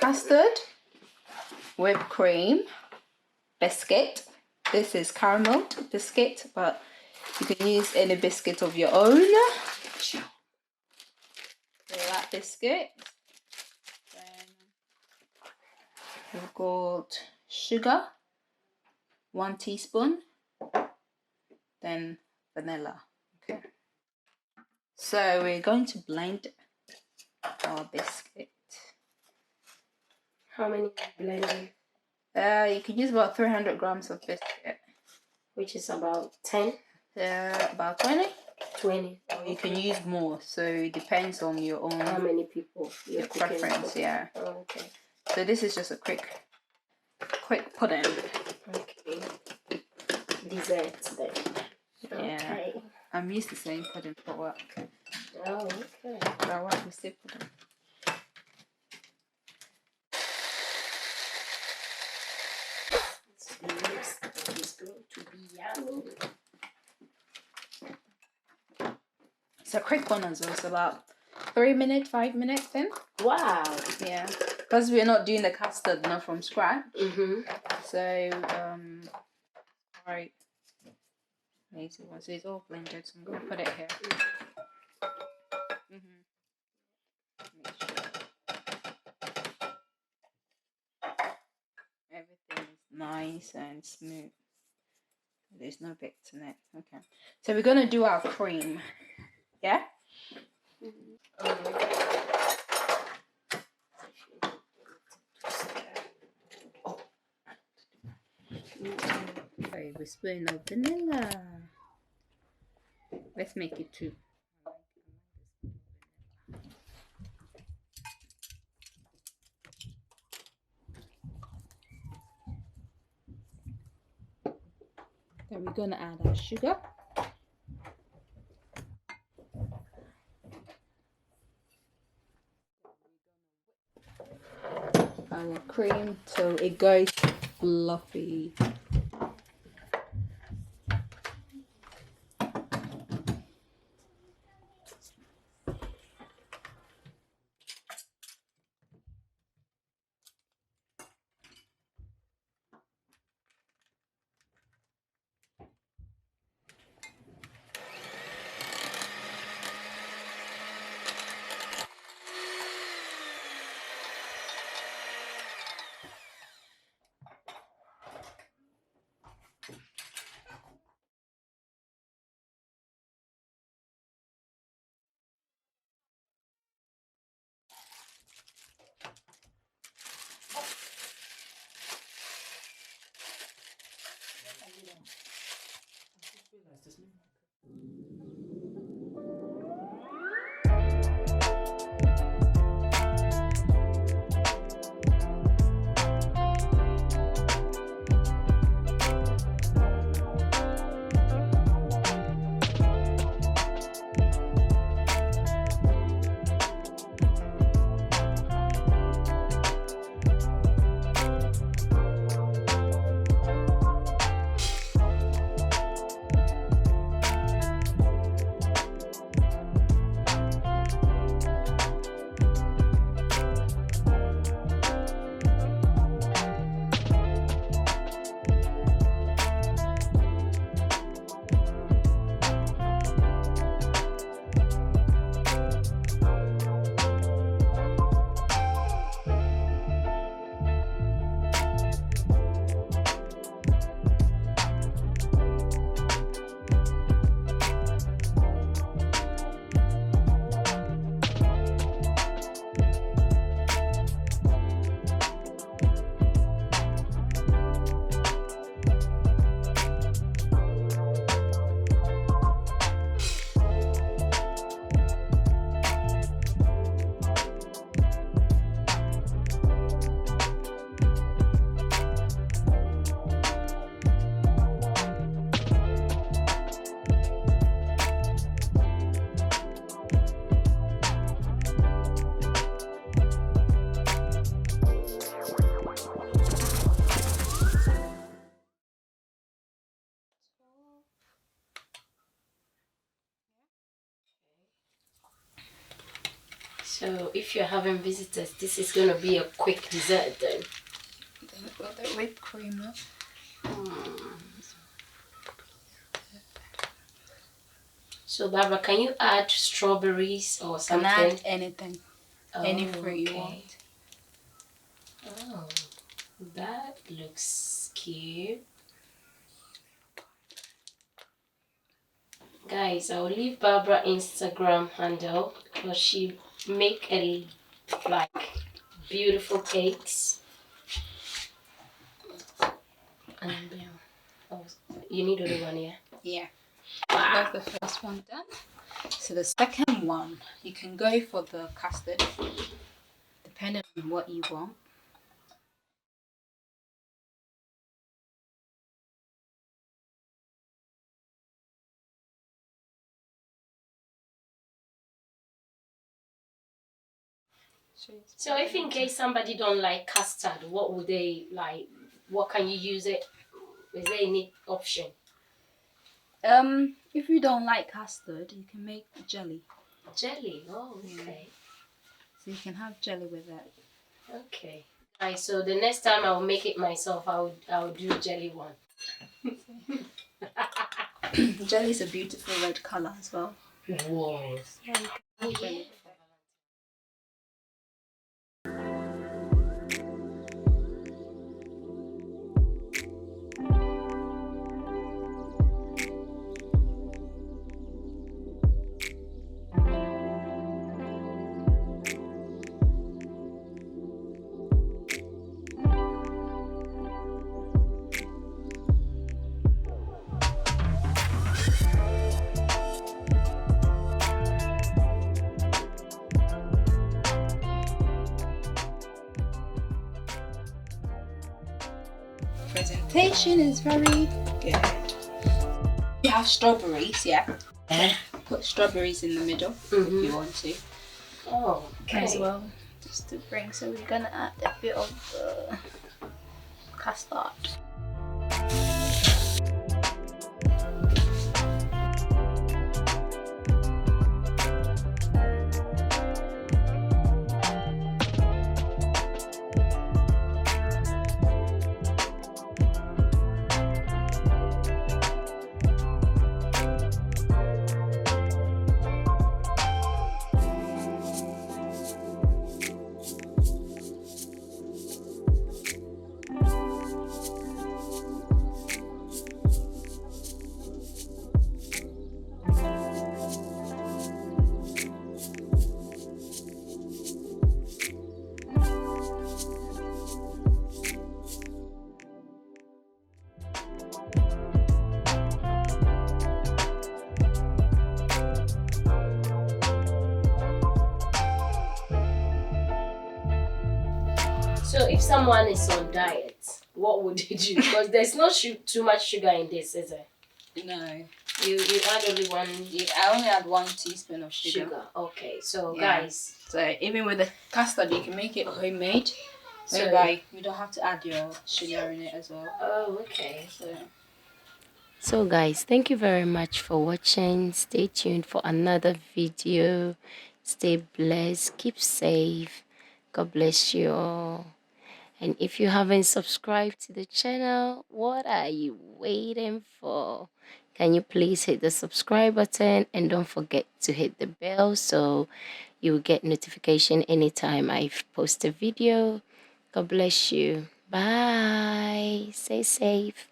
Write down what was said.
custard, whipped cream, biscuit. This is caramel biscuit, but you can use any biscuit of your own. So that biscuit. Then we've got sugar, 1 teaspoon. Then vanilla. Okay. So we're going to blend our biscuit. How many blending? You can use about 300 grams of biscuit, which is about 10. About 20. 20. Or you can use more, so it depends on your own. How many people? Your preference, yeah. Oh, okay. So this is just a quick pudding. Okay. Dessert then. Yeah. Okay. I'm used to saying pudding for work. Oh, okay. For our work we say pudding. It's going to be yummy. It's a quick one as well, so about 3 minutes, 5 minutes then. Wow. Yeah. Because we're not doing the custard now from scratch. So alright. Lazy one. So it's all blended, so I'm gonna put it here. Make sure everything is nice and smooth. There's no bits in it. Okay. So we're gonna do our cream. Yeah? Okay, we're spoon of vanilla. Let's make it 2. Then we're gonna add our sugar. Our cream till it goes fluffy. So if you're having visitors, this is gonna be a quick dessert then. Then put the whipped cream up. So Barbara, can you add strawberries or something? Can add anything, any fruit you want. Oh, that looks cute. Guys, I'll leave Barbara Instagram handle because she make a like beautiful cakes. And oh, you need only one, yeah? Yeah. That's the first one done. So the second one, you can go for the custard, depending on what you want. So if in case somebody don't like custard, what would they like? What can you use it? Is there any option? If you don't like custard, you can make jelly. Jelly. Oh, okay. So you can have jelly with it. Okay. Alright. So the next time I'll make it myself. I'll do jelly one. Jelly is a beautiful red color as well. Whoa. Yeah. Presentation is very good. You have strawberries, yeah. Put strawberries in the middle if you want to. Oh, okay. As well, just to bring. So we're gonna add a bit of the custard. So if someone is on diet, what would you do? Because there's no too much sugar in this, is there? No. You add only one. I only add 1 teaspoon of sugar. Okay, so Yeah. guys. So even with the custard, you can make it homemade. Whereby you don't have to add your sugar in it as well. Oh, okay. So guys, thank you very much for watching. Stay tuned for another video. Stay blessed, keep safe. God bless you all. And if you haven't subscribed to the channel, what are you waiting for? Can you please hit the subscribe button and don't forget to hit the bell so you will get notification anytime I post a video. God bless you. Bye. Stay safe.